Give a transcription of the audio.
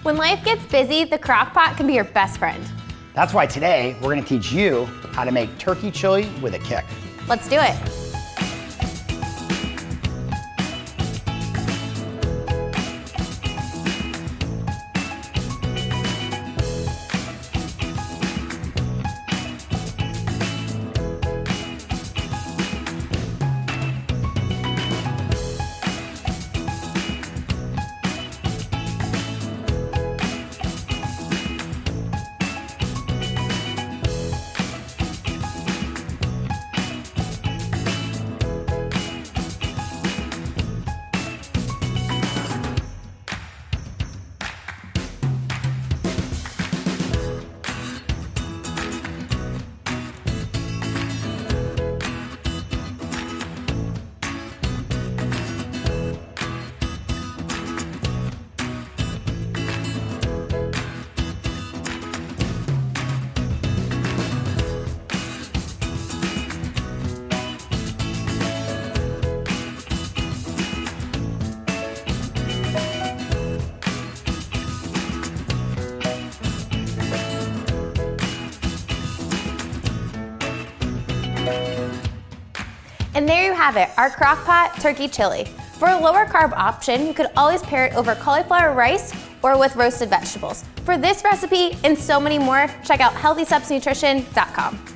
When life gets busy, the crock pot can be your best friend. That's why today we're going to teach you how to make turkey chili with a kick. Let's do it. And there you have it, our crock pot turkey chili. For a lower carb option, you could always pair it over cauliflower rice or with roasted vegetables. For this recipe and so many more, check out healthysubsnutrition.com.